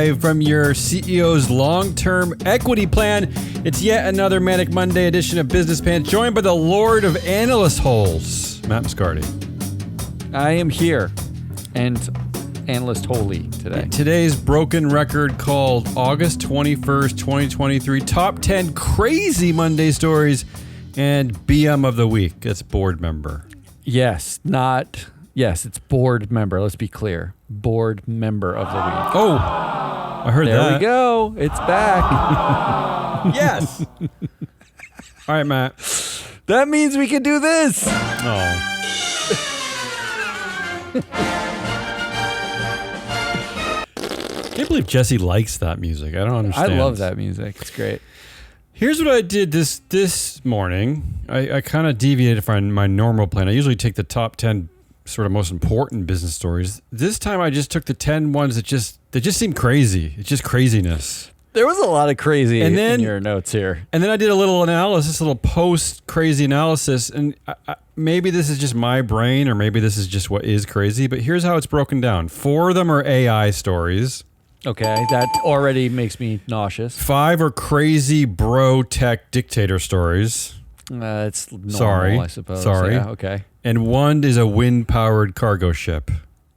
live from your CEO's long-term equity plan. It's yet another Manic Monday edition of Business Pants, joined by the Lord of Analyst Holes, Matt Moscardi. I am here, and Analyst Holy today. Today's broken record called August 21st, 2023, Top 10 Crazy Monday Stories, and BM of the Week. That's board member. Yes, it's board member. Let's be clear. Board member of the week. Oh, I heard that. There we go. It's back. Yes. All right, Matt. That means we can do this. Oh. I can't believe Jesse likes that music. I don't understand. I love that music. It's great. Here's what I did this morning. I kind of deviated from my normal plan. I usually take the top 10 sort of most important business stories. This time I just took the 10 ones that just seem crazy. It's just craziness. There was a lot of crazy in your notes here. And then I did a little analysis, a little post-crazy analysis, and maybe this is just my brain or maybe this is just what is crazy, but here's how it's broken down. 4 of them are AI stories. Okay, that already makes me nauseous. 5 are crazy bro tech dictator stories. It's normal, I suppose. Sorry. Yeah, okay. And 1 is a wind-powered cargo ship.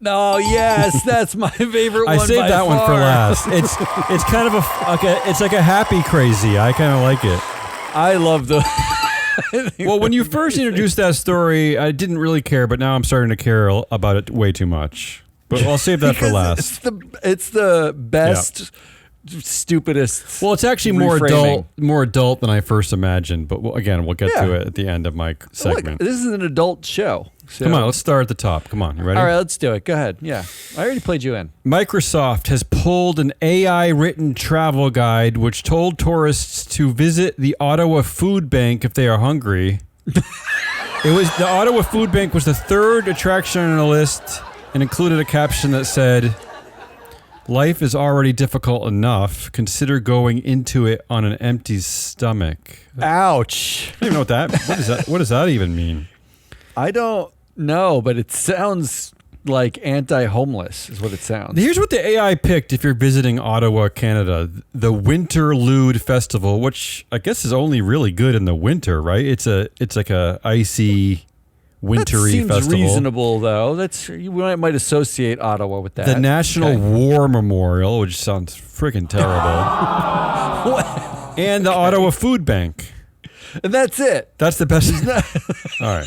Oh, yes, that's my favorite one. I saved that one for last. It's kind of it's like a happy crazy. I kind of like it. I love the... Well, when you first introduced that story, I didn't really care, but now I'm starting to care about it way too much. But I'll save that for last. It's the best, stupidest. Well, it's actually more adult than I first imagined. But we'll get to it at the end of my segment. Look, this is an adult show. So. Come on, let's start at the top. Come on, you ready? All right, let's do it. Go ahead. Yeah, I already played you in. Microsoft has pulled an AI-written travel guide which told tourists to visit the Ottawa Food Bank if they are hungry. The Ottawa Food Bank was the 3rd attraction on the list and included a caption that said, "Life is already difficult enough. Consider going into it on an empty stomach." Ouch. I don't even know what does that even mean? I don't know, but it sounds like anti-homeless is what it sounds. Here's what the AI picked if you're visiting Ottawa, Canada. The Winter Lude Festival, which I guess is only really good in the winter, right? It's like a icy, wintry festival. That seems reasonable, though. You might associate Ottawa with that. The National War Memorial, which sounds freaking terrible. And the Ottawa Food Bank. And that's it. That's the best. All right.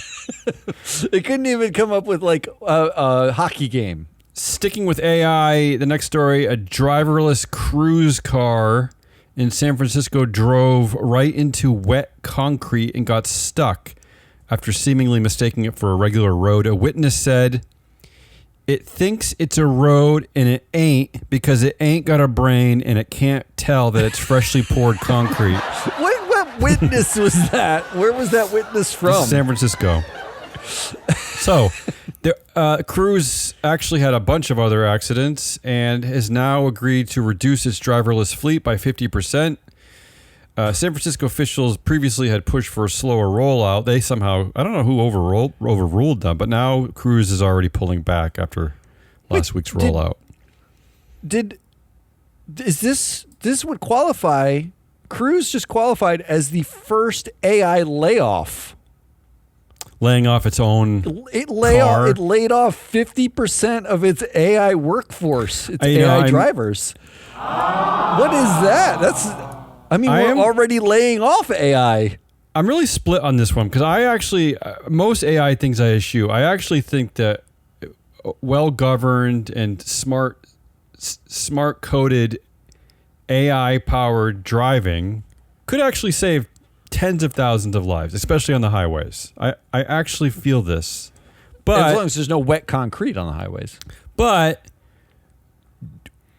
They couldn't even come up with like a hockey game. Sticking with AI, the next story, a driverless cruise car in San Francisco drove right into wet concrete and got stuck after seemingly mistaking it for a regular road. A witness said, "It thinks it's a road and it ain't because it ain't got a brain and it can't tell that it's freshly poured concrete." What witness was that? Where was that witness from? San Francisco. So, the cruise actually had a bunch of other accidents and has now agreed to reduce its driverless fleet by 50%. San Francisco officials previously had pushed for a slower rollout. They somehow, I don't know who overruled them, but now Cruise is already pulling back after last week's rollout. This would qualify? Cruise just qualified as the first AI layoff. Laying off its own car? It laid off 50% of its AI workforce, its AI drivers. What is that? We're already laying off AI. I'm really split on this one because I actually, most AI things I eschew, I actually think that well-governed and smart-coded AI-powered driving could actually save tens of thousands of lives, especially on the highways. I actually feel this. But as long as there's no wet concrete on the highways. But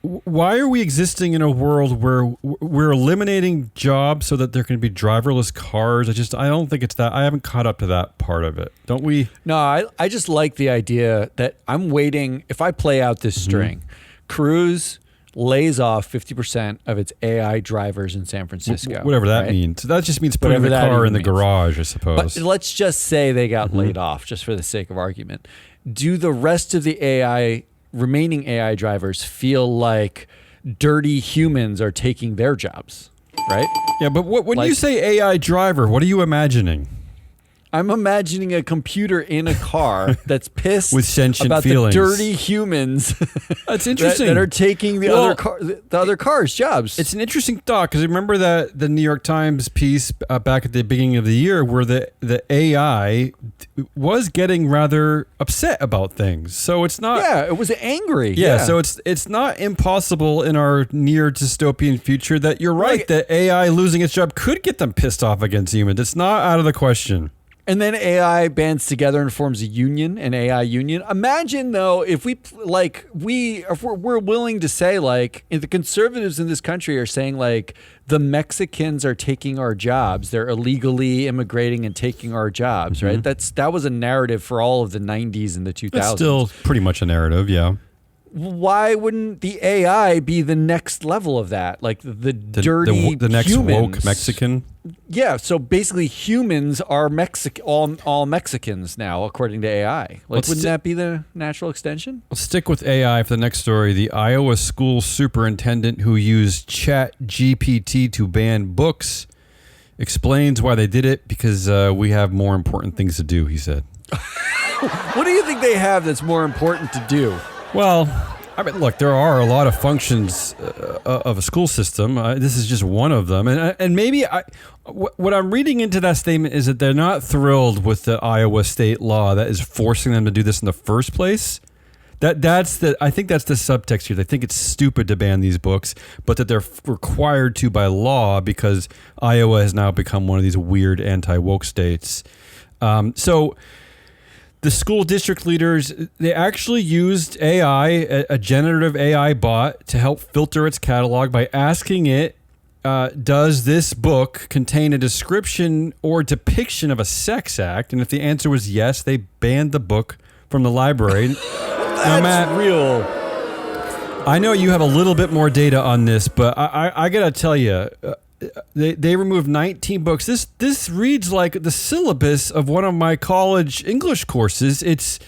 why are we existing in a world where we're eliminating jobs so that there can be driverless cars? I don't think it's that. I haven't caught up to that part of it. Don't we? No, I just like the idea that I'm waiting. If I play out this string, Cruise lays off 50% of its AI drivers in San Francisco. Whatever that means. So that just means putting the car in the garage, I suppose. But let's just say they got laid off, just for the sake of argument. Do the rest of the remaining AI drivers feel like dirty humans are taking their jobs, right? Yeah, but when you say AI driver, what are you imagining? I'm imagining a computer in a car that's pissed with sentient about feelings. the dirty humans. That's interesting. that are taking the other cars' jobs. It's an interesting thought because remember that the New York Times piece back at the beginning of the year where the AI was getting rather upset about things. So it's not. Yeah, it was angry. Yeah, so it's not impossible in our near dystopian future that you're right that AI losing its job could get them pissed off against humans. It's not out of the question. And then AI bands together and forms a union, an AI union. Imagine though, if we're willing to say if the conservatives in this country are saying the Mexicans are taking our jobs, they're illegally immigrating and taking our jobs, right? That was a narrative for all of the 90s and the 2000s. It's still pretty much a narrative, yeah. Why wouldn't the AI be the next level of that? The dirty the next humans. woke Mexican? Yeah, so basically humans are all Mexicans now, according to AI. Wouldn't that be the natural extension? Let's stick with AI for the next story. The Iowa school superintendent who used ChatGPT to ban books explains why they did it because we have more important things to do, he said. What do you think they have that's more important to do? Well, I mean, look, there are a lot of functions of a school system. This is just one of them. And maybe what I'm reading into that statement is that they're not thrilled with the Iowa state law that is forcing them to do this in the first place. I think that's the subtext here. They think it's stupid to ban these books, but that they're required to by law because Iowa has now become one of these weird anti-woke states. So the school district leaders, they actually used AI, a generative AI bot, to help filter its catalog by asking it, does this book contain a description or depiction of a sex act? And if the answer was yes, they banned the book from the library. That's Matt, real. I know you have a little bit more data on this, but I got to tell you, They removed 19 books. This reads like the syllabus of one of my college English courses. It's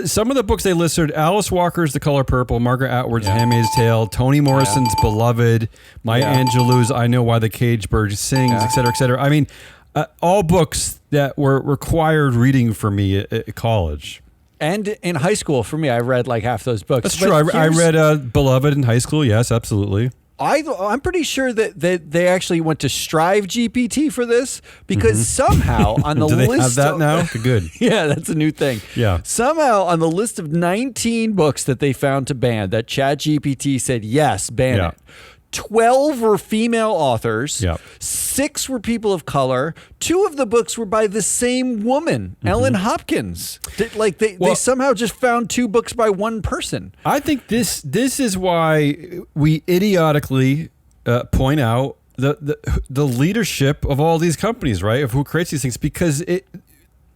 some of the books they listed: Alice Walker's The Color Purple, Margaret Atwood's Handmaid's Tale, Toni Morrison's Beloved, Maya Angelou's I Know Why the Caged Bird Sings, et cetera, et cetera. I mean, all books that were required reading for me at college. And in high school, for me, I read half those books. That's true. I read Beloved in high school. Yes, absolutely. I'm pretty sure that they actually went to Strive GPT for this because somehow on the Do they list have that now? Good. Yeah, that's a new thing. Yeah. Somehow on the list of 19 books that they found to ban, that ChatGPT said yes, ban it. 12 were female authors. Yep. 6 were people of color. 2 of the books were by the same woman, Ellen Hopkins. They somehow just found 2 books by one person. I think this is why we idiotically point out the leadership of all these companies, right? Of who creates these things, because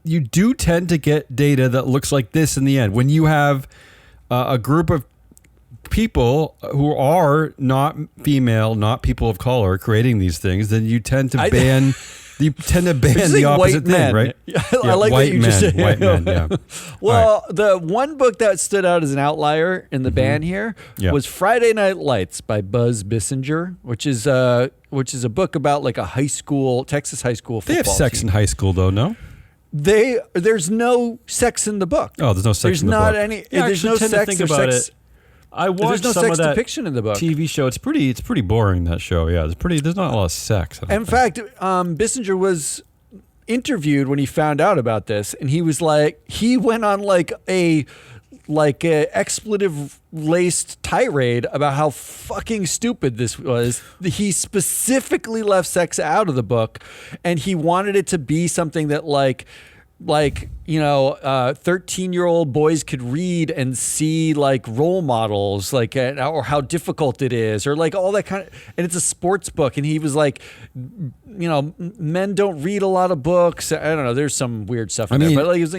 you do tend to get data that looks like this in the end. When you have a group of people who are not female, not people of color creating these things, then you tend to ban the opposite thing, right? I like white that you men, just said. White men, yeah. Well, the one book that stood out as an outlier in the ban here was Friday Night Lights by Buzz Bissinger, which is a book about a Texas high school football They have sex team. in high school, though, no? There's no sex in the book. Oh, there's no sex in the book. There's no sex or sex. I watched there's no some sex of that depiction in the book. TV show. It's pretty boring, that show. Yeah, there's not a lot of sex. In fact, Bissinger was interviewed when he found out about this, and he was he went on a expletive laced tirade about how fucking stupid this was. He specifically left sex out of the book, and he wanted it to be something that 13-year-old boys could read and see role models, or how difficult it is, or all that kind of, and it's a sports book. And he was men don't read a lot of books. I don't know. There's some weird stuff in there, but he was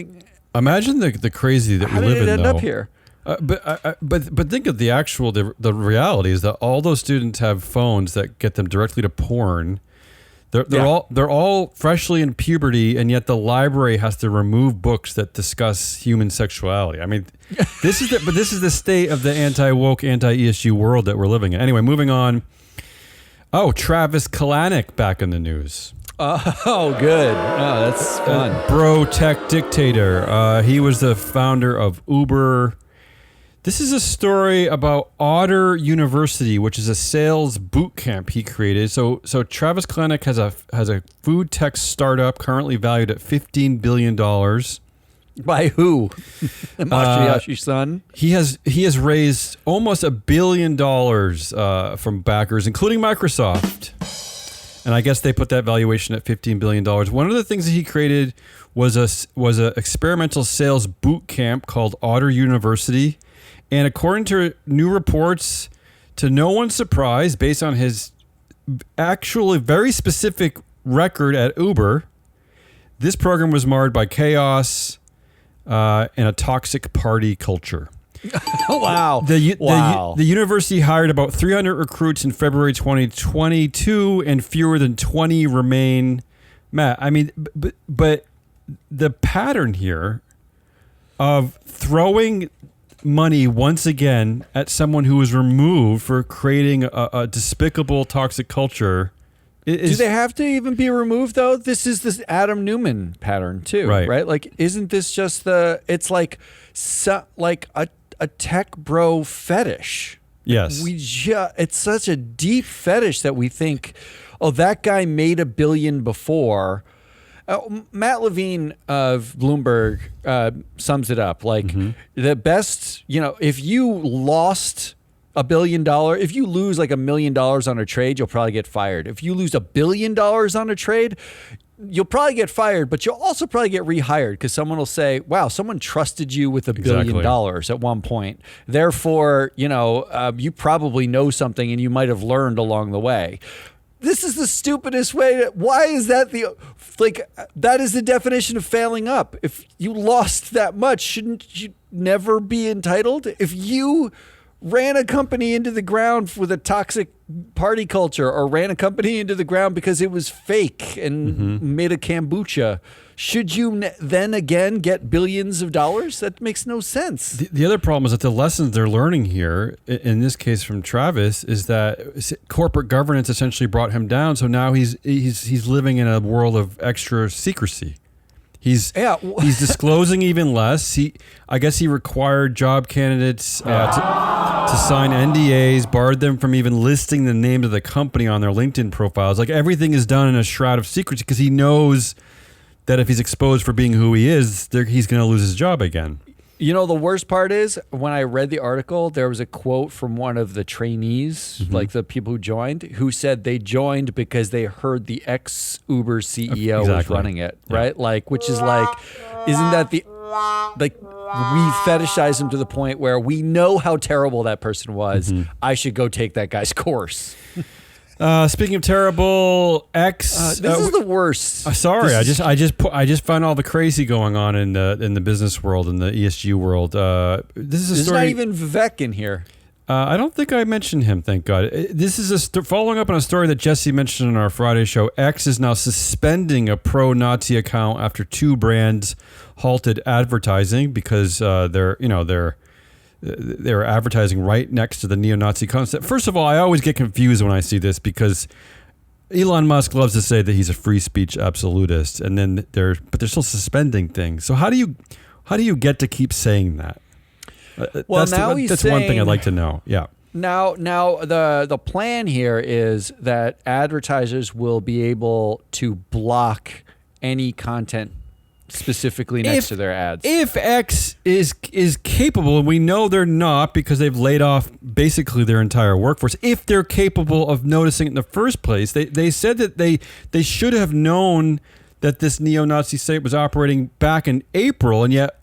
imagine the crazy that we live in. How did it end up here? But think of the reality is that all those students have phones that get them directly to porn. They're all freshly in puberty, and yet the library has to remove books that discuss human sexuality. I mean, this is the state of the anti-woke, anti-ESG world that we're living in. Anyway, moving on. Oh, Travis Kalanick back in the news. Oh, good. Oh, that's fun. Bro tech dictator. He was the founder of Uber. This is a story about Otter University, which is a sales boot camp he created. So Travis Kalanick has a food tech startup currently valued at $15 billion. By who? Masayoshi's son? He has raised almost $1 billion from backers, including Microsoft. And I guess they put that valuation at $15 billion. One of the things that he created was a experimental sales boot camp called Otter University. And according to new reports, to no one's surprise, based on his actually very specific record at Uber, this program was marred by chaos and a toxic party culture. Wow. The university hired about 300 recruits in February 2022, and fewer than 20 remain. Matt, I mean, but the pattern here of throwing money once again at someone who was removed for creating a despicable, toxic culture. Do they have to even be removed, though? This is this Adam Newman pattern, too, right? Like, isn't this just it's like a tech bro fetish? Yes. It's such a deep fetish that we think, oh, that guy made $1 billion before. Matt Levine of Bloomberg sums it up like the best, if you lost $1 billion, if you lose like $1 million on a trade, you'll probably get fired. If you lose $1 billion on a trade, you'll probably get fired, but you'll also probably get rehired because someone will say, wow, someone trusted you with $1 billion at one point. Therefore, you probably know something and you might have learned along the way. This is the stupidest way. Why is that that is the definition of failing up. If you lost that much, shouldn't you never be entitled? If you ran a company into the ground with a toxic party culture or ran a company into the ground because it was fake and made a kombucha, should you then again get billions of dollars? That makes no sense. The other problem is that the lessons they're learning here, in this case from Travis, is that corporate governance essentially brought him down. So now he's living in a world of extra secrecy. He's disclosing even less. I guess he required job candidates to sign NDAs, barred them from even listing the name of the company on their LinkedIn profiles. Like everything is done in a shroud of secrecy because he knows that if he's exposed for being who he is, he's going to lose his job again. The worst part is when I read the article, there was a quote from one of the trainees, like the people who joined, who said they joined because they heard the ex-Uber CEO was running it, right? Like, which is like, isn't that we fetishize him to the point where we know how terrible that person was. I should go take that guy's course. Speaking of terrible, X. This is the worst. Sorry, I just find all the crazy going on in the business world and the ESG world. This is a story. There's not even Vivek in here. I don't think I mentioned him. Thank God. This is following up on a story that Jesse mentioned in our Friday show. X is now suspending a pro-Nazi account after 2 brands halted advertising because they're advertising right next to the neo-Nazi concept. First of all, I always get confused when I see this because Elon Musk loves to say that he's a free speech absolutist, and then they're still suspending things. So how do you get to keep saying that? Well, that's one thing I'd like to know. Yeah. Now the plan here is that advertisers will be able to block any content specifically next to their ads. If X is capable, and we know they're not because they've laid off basically their entire workforce, if they're capable of noticing it in the first place, they said that they should have known that this neo-Nazi site was operating back in April and yet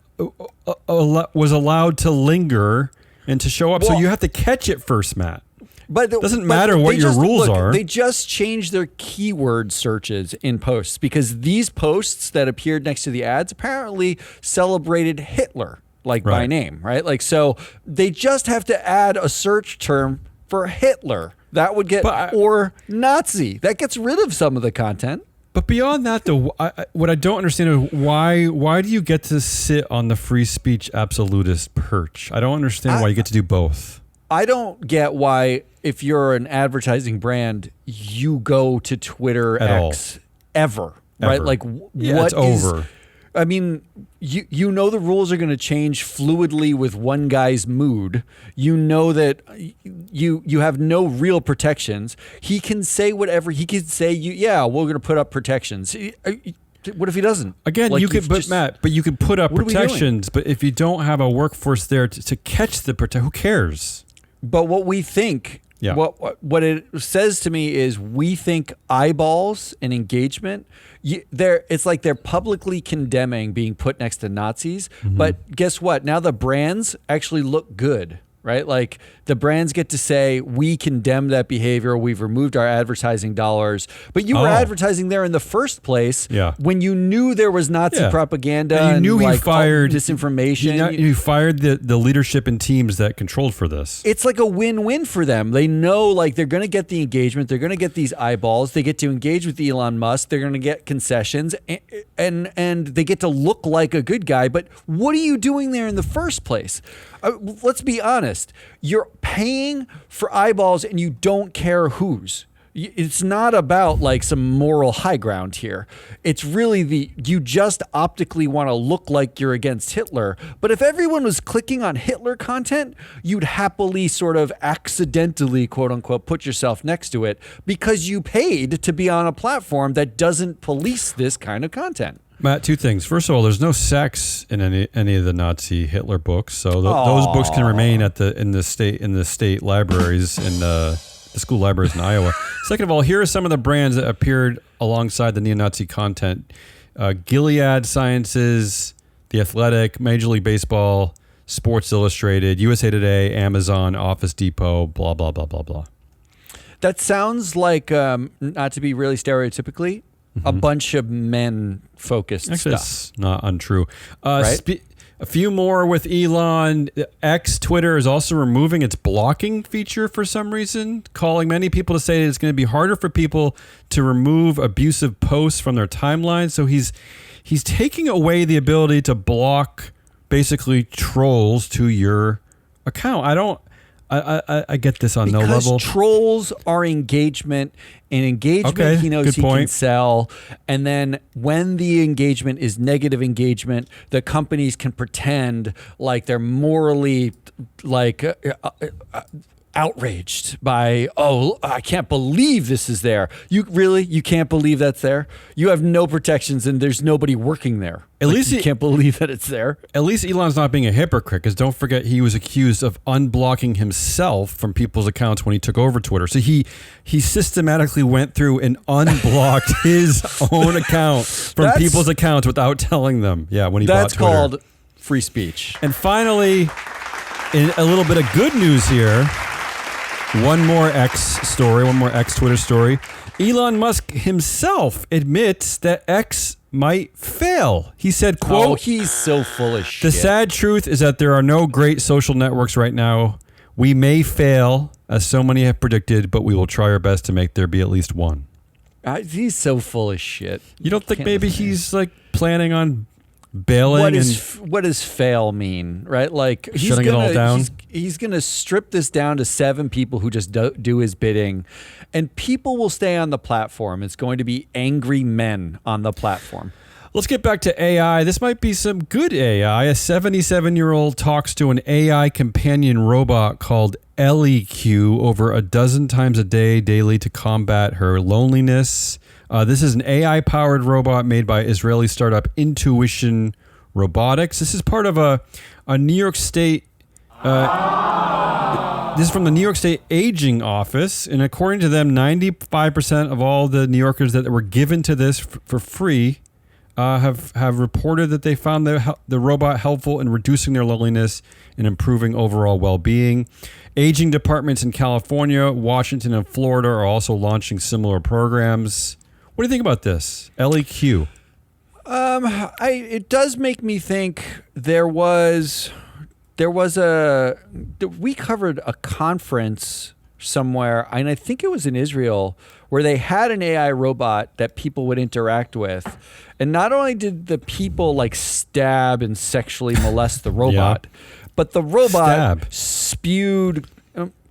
was allowed to linger and to show up. So you have to catch it first, Matt. But it doesn't matter what your rules are. They just changed their keyword searches in posts because these posts that appeared next to the ads apparently celebrated Hitler, by name, right? Like, so they just have to add a search term for Hitler That would get, or Nazi. That gets rid of some of the content. But beyond that, though, what I don't understand is why do you get to sit on the free speech absolutist perch? I don't understand why you get to do both. I don't get why, if you're an advertising brand, you go to Twitter At X ever, right? Like, it's over. I mean, you know the rules are going to change fluidly with one guy's mood. You know that you have no real protections. He can say whatever. He can say, we're going to put up protections. What if he doesn't? Again, you could, but you could put up protections. But if you don't have a workforce there to catch the who cares? But what we think, what it says to me is, we think eyeballs and engagement. It's like they're publicly condemning being put next to Nazis. Mm-hmm. But guess what? Now the brands actually look good, right? Like the brands get to say, we condemn that behavior. We've removed our advertising dollars. But you were advertising there in the first place when you knew there was Nazi propaganda and you knew he fired disinformation. You fired the leadership and teams that controlled for this. It's like a win-win for them. They know like they're going to get the engagement. They're going to get these eyeballs. They get to engage with Elon Musk. They're going to get concessions and they get to look like a good guy. But what are you doing there in the first place? Let's be honest. You're paying for eyeballs and you don't care whose. It's not about like some moral high ground here. It's really you just optically want to look like you're against Hitler. But if everyone was clicking on Hitler content, you'd happily sort of accidentally, quote unquote, put yourself next to it because you paid to be on a platform that doesn't police this kind of content. Matt, two things. First of all, there's no sex in any of the Nazi Hitler books, so those books can remain in the state libraries in the school libraries in Iowa. Second of all, here are some of the brands that appeared alongside the neo-Nazi content: Gilead Sciences, The Athletic, Major League Baseball, Sports Illustrated, USA Today, Amazon, Office Depot, blah blah blah blah blah. That sounds like, not to be really stereotypically, a bunch of men-focused stuff. That's not untrue. Right? A few more with Elon. Twitter is also removing its blocking feature for some reason, calling many people to say that it's going to be harder for people to remove abusive posts from their timeline. So he's taking away the ability to block basically trolls to your account. I get this on no level. Because trolls are engagement, and engagement he knows he can sell. And then when the engagement is negative engagement, the companies can pretend like they're morally outraged by, I can't believe this is there. You can't believe that's there? You have no protections and there's nobody working there. At least you can't believe that it's there. At least Elon's not being a hypocrite, because don't forget he was accused of unblocking himself from people's accounts when he took over Twitter. So he systematically went through and unblocked his own account from people's accounts without telling them. Yeah, when he bought Twitter. That's called free speech. And finally, in a little bit of good news here, one more X Twitter story. Elon Musk himself admits that X might fail. He said, quote, he's so full of shit. The sad truth is that there are no great social networks right now. We may fail, as so many have predicted, but we will try our best to make there be at least one. He's so full of shit. You don't think maybe he's like planning on bailing? What does fail mean, right? Like shutting it all down? He's going to strip this down to 7 people who just do his bidding, and people will stay on the platform. It's going to be angry men on the platform. Let's get back to AI. This might be some good AI. A 77-year-old talks to an AI companion robot called LEQ over a dozen times a day daily to combat her loneliness. This is an AI-powered robot made by Israeli startup Intuition Robotics. This is part of a New York State... this is from the New York State Aging Office, and according to them, 95% of all the New Yorkers that were given to this for free have reported that they found the robot helpful in reducing their loneliness and improving overall well-being. Aging departments in California, Washington, and Florida are also launching similar programs. What do you think about this, LEQ? It does make me think we covered a conference somewhere, and I think it was in Israel, where they had an AI robot that people would interact with. And not only did the people like stab and sexually molest the robot, but the robot spewed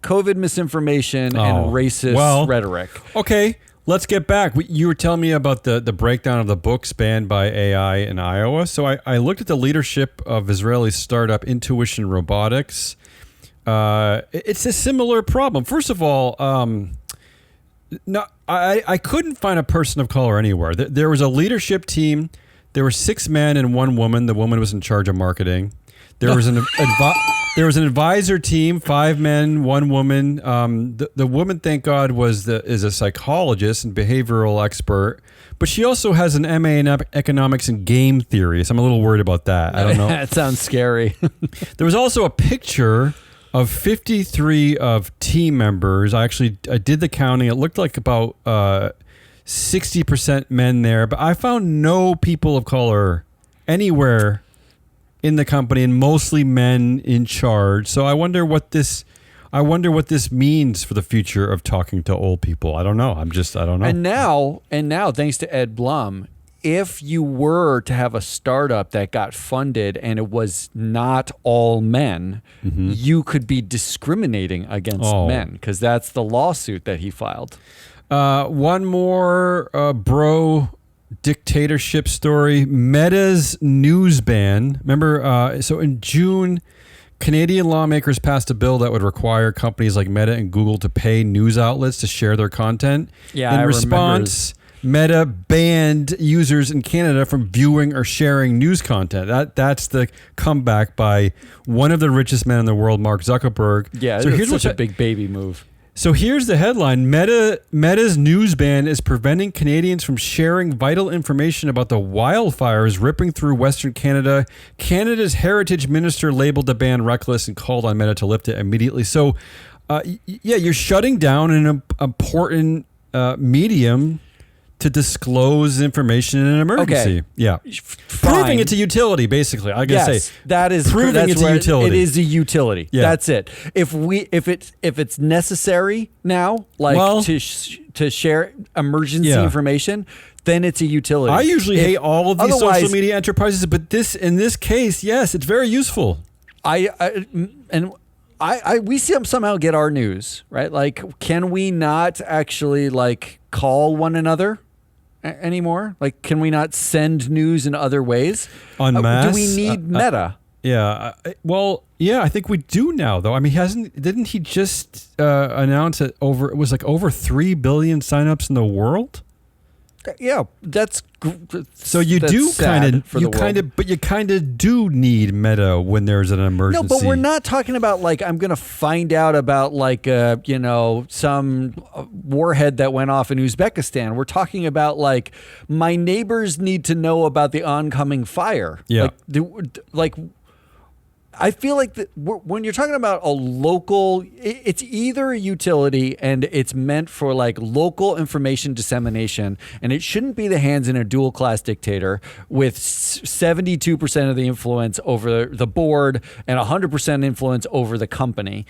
COVID misinformation and racist rhetoric. Okay, let's get back. You were telling me about the breakdown of the books banned by AI in Iowa. So I looked at the leadership of Israeli startup Intuition Robotics. It's a similar problem. First of all, no, I couldn't find a person of color anywhere. There was a leadership team. There were 6 men and 1 woman. The woman was in charge of marketing. There was an advisor team, 5 men, 1 woman. The woman, thank God, is a psychologist and behavioral expert, but she also has an MA in economics and game theory. So I'm a little worried about that. I don't know. That sounds scary. There was also a picture of 53 of team members. I did the counting. It looked like about 60% men there, but I found no people of color anywhere in the company, and mostly men in charge. So I wonder what this means for the future of talking to old people. I don't know. I don't know. And now, thanks to Ed Blum, if you were to have a startup that got funded and it was not all men, you could be discriminating against men, because that's the lawsuit that he filed. One more bro dictatorship story. Meta's news ban. Remember, so in June, Canadian lawmakers passed a bill that would require companies like Meta and Google to pay news outlets to share their content. Yeah, in response, Meta banned users in Canada from viewing or sharing news content. That's the comeback by one of the richest men in the world, Mark Zuckerberg. Yeah, so here's such a big baby move. So here's the headline. Meta's news ban is preventing Canadians from sharing vital information about the wildfires ripping through Western Canada. Canada's heritage minister labeled the ban reckless and called on Meta to lift it immediately. So, you're shutting down an important medium to disclose information in an emergency. Okay. Yeah. Fine. Proving it's a utility, basically. I gotta say. That is proving it's a utility. It is a utility. Yeah. That's it. If it's necessary now, to share emergency information, then it's a utility. I usually hate all of these social media enterprises, but in this case, yes, it's very useful. We somehow get our news, right? Like, can we not actually call one another anymore? Like, can we not send news in other ways? En masse? Do we need Meta? I think we do now, though. I mean, didn't he just announce that it was over 3 billion signups in the world? Yeah, that's so you do kind of do need Meta when there's an emergency. No, but we're not talking about I'm going to find out about some warhead that went off in Uzbekistan. We're talking about my neighbors need to know about the oncoming fire. Yeah. I feel like when you're talking about a local, it's either a utility and it's meant for local information dissemination, and it shouldn't be the hands in a dual class dictator with 72% of the influence over the board and 100% influence over the company.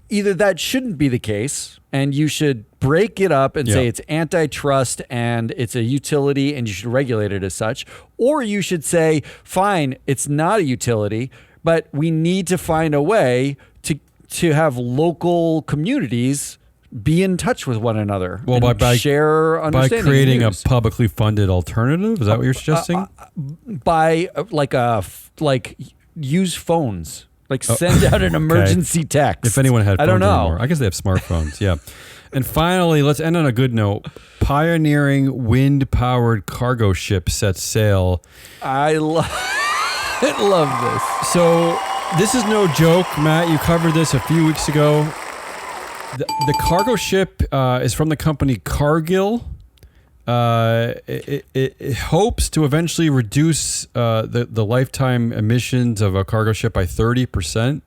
Either that shouldn't be the case, and you should break it up and say it's antitrust and it's a utility and you should regulate it as such, or you should say, fine, it's not a utility, but we need to find a way to have local communities be in touch with one another. Well, by share understanding. By creating news. A publicly funded alternative, is that what you're suggesting? By use phones. Send out an emergency text. If anyone had phones I don't know. Anymore. I guess they have smartphones. Yeah. And finally, let's end on a good note. Pioneering wind-powered cargo ship sets sail. I love this. So this is no joke, Matt. You covered this a few weeks ago. The cargo ship is from the company Cargill. It hopes to eventually reduce the lifetime emissions of a cargo ship by 30%.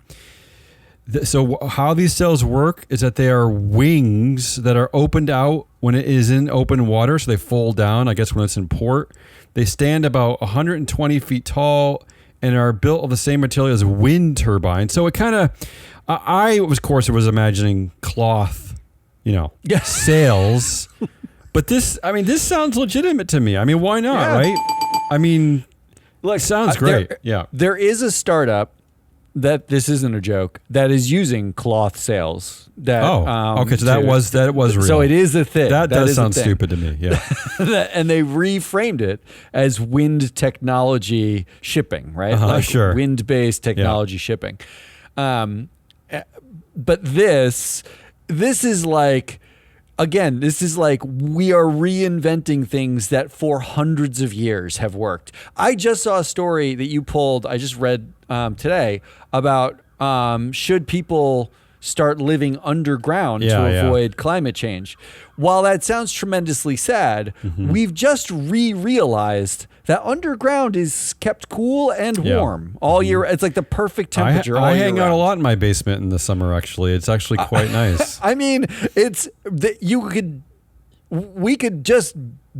So how these sails work is that they are wings that are opened out when it is in open water, so they fold down, I guess, when it's in port. They stand about 120 feet tall, and are built of the same material as wind turbines. So it kind of, I of course was imagining cloth, sails. But this sounds legitimate to me. I mean, why not, right? I mean, look, sounds great. There is a startup that, this isn't a joke, that is using cloth sails. Okay, so that was real. So it is a thing. That does sound stupid to me, yeah. And they reframed it as wind technology shipping, right? Sure. Wind-based technology shipping. But this is like, again, this is like we are reinventing things that for hundreds of years have worked. I just saw a story that you pulled, I just read today, about should people start living underground to avoid climate change. While that sounds tremendously sad, we've just realized that underground is kept cool and warm all year. It's like the perfect temperature. I hang out a lot in my basement in the summer. Actually, it's actually quite nice. I mean, we could just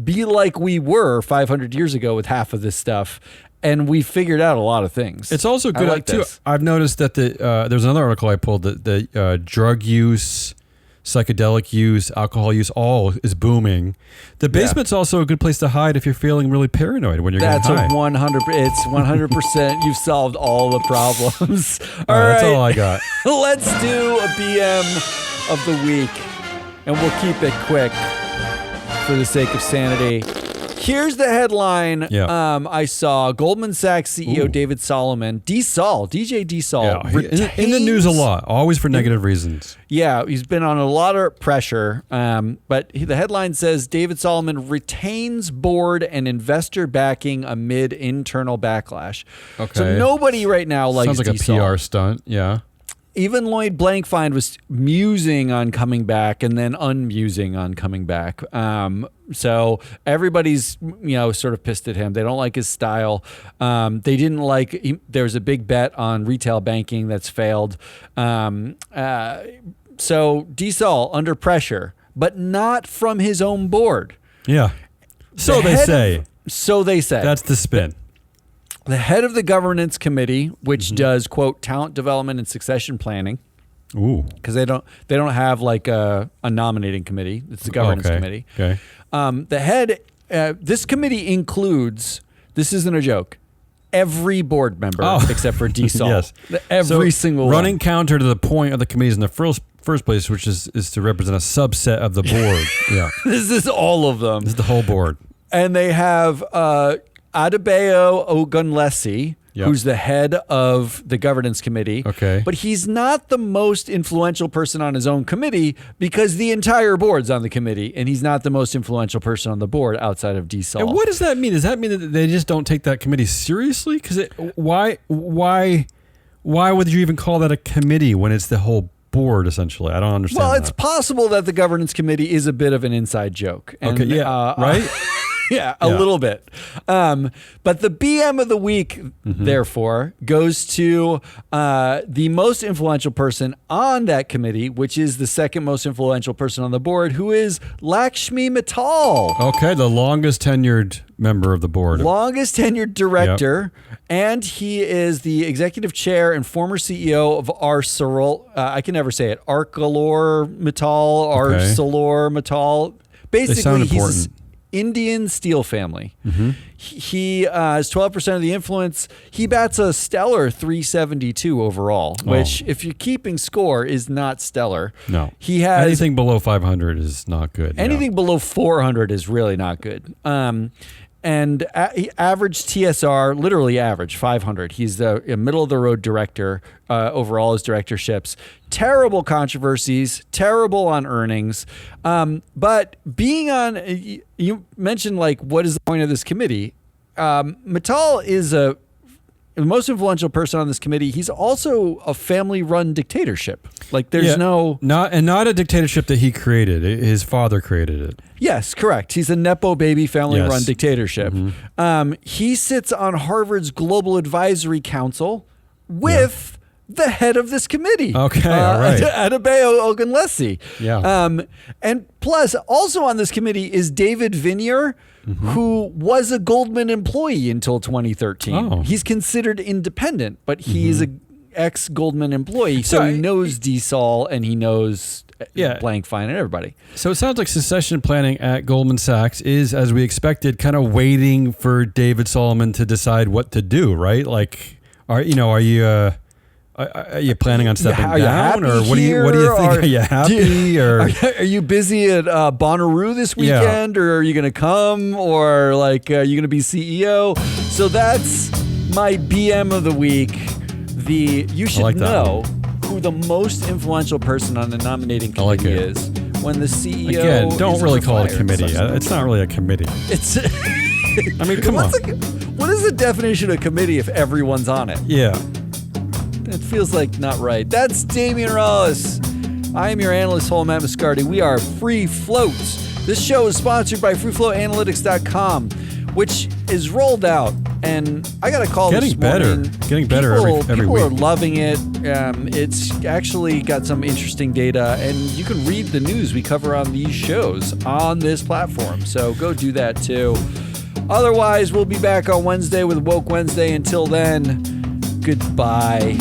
be like we were 500 years ago with half of this stuff. And we figured out a lot of things. It's also good too. I've noticed that there's another article I pulled that the drug use, psychedelic use, alcohol use, all is booming. The basement's also a good place to hide if you're feeling really paranoid when you're getting high. That's 100. It's 100%. You've solved all the problems. All right, that's all I got. Let's do a BM of the week, and we'll keep it quick for the sake of sanity. Here's the headline I saw. Goldman Sachs CEO David Solomon, DJ D. Sol, in the news a lot, always for negative reasons. Yeah, he's been on a lot of pressure. But the headline says David Solomon retains board and investor backing amid internal backlash. Okay. So nobody right now likes Sounds like D-Sol. a PR stunt, yeah. Even Lloyd Blankfein was musing on coming back and then unmusing on coming back. So everybody's, sort of pissed at him. They don't like his style. They didn't like, there's a big bet on retail banking that's failed. So D-Sol under pressure, but not from his own board. Yeah. So they say. That's the spin. The head of the governance committee, which does, quote, talent development and succession planning. Ooh. Because they don't have like a nominating committee. It's the governance committee. Okay. The head, this committee includes, this isn't a joke, every board member except for D-Sol. Yes. Every single running one. counter to the point of the committees in the first place, which is to represent a subset of the board. Yeah. This is all of them. This is the whole board. And they have Adebayo Ogunlesi, who's the head of the governance committee. Okay. But he's not the most influential person on his own committee because the entire board's on the committee, and he's not the most influential person on the board outside of D-Sol. And what does that mean? Does that mean that they just don't take that committee seriously? Because why would you even call that a committee when it's the whole board, essentially? I don't understand. Well, it's possible that the governance committee is a bit of an inside joke. And, right? Yeah, a little bit. But the BM of the week, therefore, goes to the most influential person on that committee, which is the second most influential person on the board, who is Lakshmi Mittal. Okay, the longest tenured member of the board. Longest tenured director. Yep. And he is the executive chair and former CEO of Arcelor. I can never say it. Arcelor Mittal. Basically, he's Indian steel family. He has 12% of the influence. He bats a stellar 372 overall, which, if you're keeping score, is not stellar. No. He has anything below 500 is not good. Anything below 400 is really not good. And he averaged TSR, literally average 500. He's the middle of the road director over all his directorships. Terrible controversies, terrible on earnings. But being on, you mentioned like, what is the point of this committee? Mittal is the most influential person on this committee. He's also a family-run dictatorship. Like there's not a dictatorship that he created. His father created it. Yes, correct. He's a nepo baby family-run dictatorship. He sits on Harvard's Global Advisory Council with the head of this committee. Okay, all right. Adebayo Ogunlesi. Yeah. And plus, also on this committee is David Vinier, who was a Goldman employee until 2013. Oh. He's considered independent, but he's a ex-Goldman employee, so he knows DSOL and he knows Blank Fine and everybody. So it sounds like succession planning at Goldman Sachs is, as we expected, kind of waiting for David Solomon to decide what to do, right? Like, are you planning on stepping down, or what do you think? Are you happy, or are you busy at Bonnaroo this weekend, or are you going to come, or like are you going to be CEO? So that's my BM of the week. You should know who the most influential person on the nominating committee is when the CEO. Again, don't really call it a committee. It's not really a committee. It's. I mean, come on. What is the definition of committee if everyone's on it? Yeah. It feels like not right. That's Damian Rollis. I am your analyst, Matt Mascardi. We are Free Floats. This show is sponsored by FreeFloatAnalytics.com, which is rolled out. And I got a call this morning. Getting better every week. People are loving it. It's actually got some interesting data, and you can read the news we cover on these shows on this platform. So go do that too. Otherwise, we'll be back on Wednesday with Woke Wednesday. Until then, goodbye.